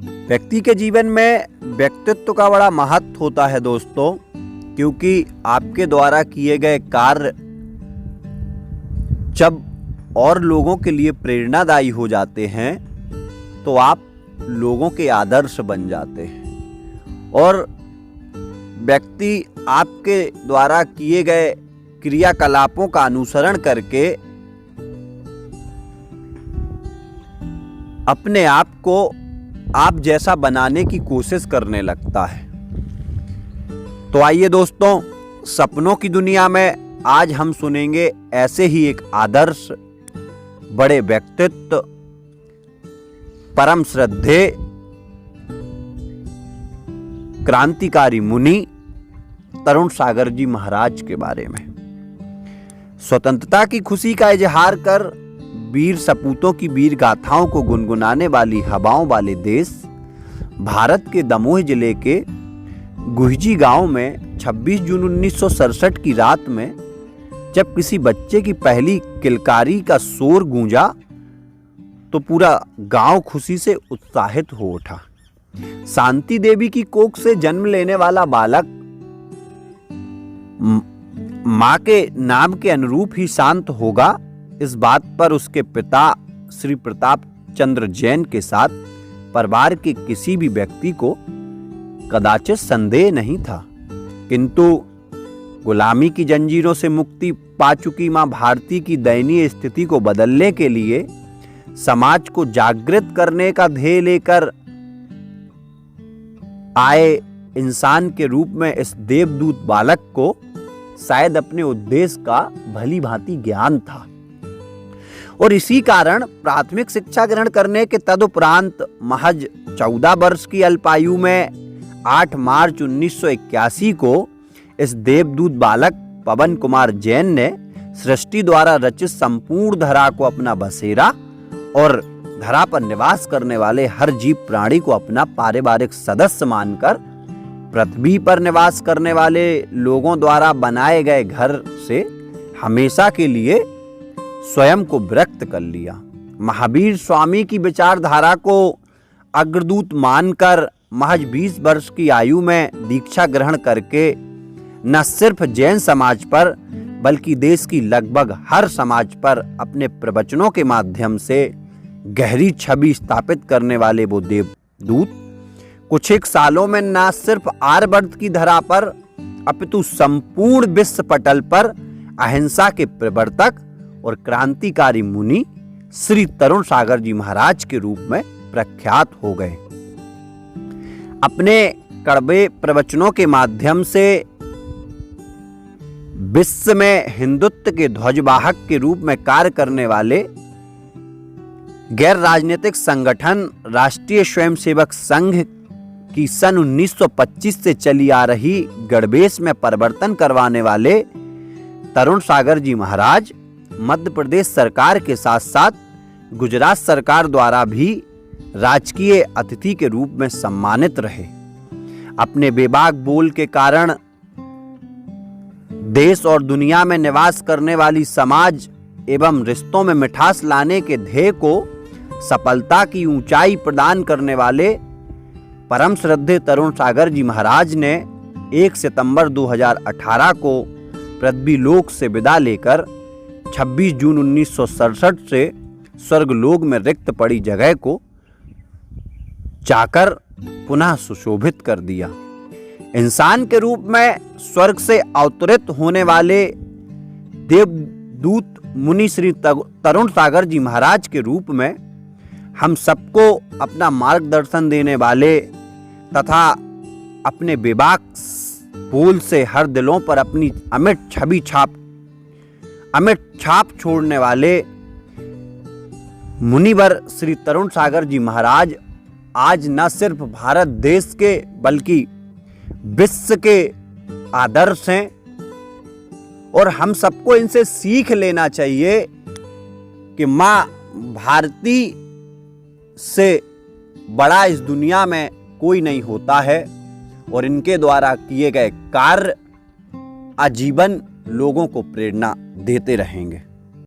व्यक्ति के जीवन में व्यक्तित्व का बड़ा महत्व होता है दोस्तों, क्योंकि आपके द्वारा किए गए कार्य जब और लोगों के लिए प्रेरणादायी हो जाते हैं तो आप लोगों के आदर्श बन जाते हैं और व्यक्ति आपके द्वारा किए गए क्रियाकलापों का अनुसरण करके अपने आप को आप जैसा बनाने की कोशिश करने लगता है। तो आइए दोस्तों, सपनों की दुनिया में आज हम सुनेंगे ऐसे ही एक आदर्श, बड़े व्यक्तित्व, परम श्रद्धेय, क्रांतिकारी मुनि तरुण सागर जी महाराज के बारे में। स्वतंत्रता की खुशी का इजहार कर वीर सपूतों की वीर गाथाओं को गुनगुनाने वाली हवाओं वाले देश भारत के दमोह जिले के गुहजी गांव में 26 जून 1967 की रात में जब किसी बच्चे की पहली किलकारी का शोर गूंजा तो पूरा गांव खुशी से उत्साहित हो उठा। शांति देवी की कोख से जन्म लेने वाला बालक मां के नाम के अनुरूप ही शांत होगा, इस बात पर उसके पिता श्री प्रताप चंद्र जैन के साथ परिवार के किसी भी व्यक्ति को कदाचित संदेह नहीं था। किंतु गुलामी की जंजीरों से मुक्ति पा चुकी मां भारती की दयनीय स्थिति को बदलने के लिए समाज को जागृत करने का ध्येय लेकर आए इंसान के रूप में इस देवदूत बालक को शायद अपने उद्देश्य का भली भांति ज्ञान था और इसी कारण प्राथमिक शिक्षा ग्रहण करने के तदुपरांत महज 14 वर्ष की अल्पायु में 8 मार्च 1981 को इस देवदूत बालक पवन कुमार जैन ने सृष्टि द्वारा रचित संपूर्ण धरा को अपना बसेरा और धरा पर निवास करने वाले हर जीव प्राणी को अपना पारिवारिक सदस्य मानकर पृथ्वी पर निवास करने वाले लोगों द्वारा बनाए गए घर से हमेशा के लिए स्वयं को विरक्त कर लिया। महावीर स्वामी की विचारधारा को अग्रदूत मानकर महज 20 वर्ष की आयु में दीक्षा ग्रहण करके न सिर्फ जैन समाज पर बल्कि देश की लगभग हर समाज पर अपने प्रवचनों के माध्यम से गहरी छवि स्थापित करने वाले वो देवदूत कुछ एक सालों में न सिर्फ आर्यवर्त की धरा पर अपितु संपूर्ण विश्व पटल पर अहिंसा के प्रवर्तक और क्रांतिकारी मुनि श्री तरुण सागर जी महाराज के रूप में प्रख्यात हो गए। अपने कड़वे प्रवचनों के माध्यम से विश्व में हिंदुत्व के ध्वजवाहक के रूप में कार्य करने वाले गैर राजनीतिक संगठन राष्ट्रीय स्वयंसेवक संघ की सन 1925 से चली आ रही गणवेश में परिवर्तन करवाने वाले तरुण सागर जी महाराज मध्य प्रदेश सरकार के साथ साथ गुजरात सरकार द्वारा भी राजकीय अतिथि के रूप में सम्मानित रहे। अपने बेबाक बोल के कारण देश और दुनिया में निवास करने वाली समाज एवं रिश्तों में मिठास लाने के ध्येय को सफलता की ऊंचाई प्रदान करने वाले परम श्रद्धेय तरुण सागर जी महाराज ने 1 सितंबर 2018 को पृथ्वी लोक से विदा लेकर 26 जून 1967 से स्वर्गलोक में रिक्त पड़ी जगह को जाकर पुनः सुशोभित कर दिया। इंसान के रूप में स्वर्ग से अवतरित होने वाले देवदूत मुनि श्री तरुण सागर जी महाराज के रूप में हम सबको अपना मार्गदर्शन देने वाले तथा अपने बेबाक बोल से हर दिलों पर अपनी अमिट छाप छोड़ने वाले मुनिवर श्री तरुण सागर जी महाराज आज न सिर्फ भारत देश के बल्कि विश्व के आदर्श हैं और हम सबको इनसे सीख लेना चाहिए कि मां भारती से बड़ा इस दुनिया में कोई नहीं होता है और इनके द्वारा किए गए कार्य आजीवन लोगों को प्रेरणा देते रहेंगे।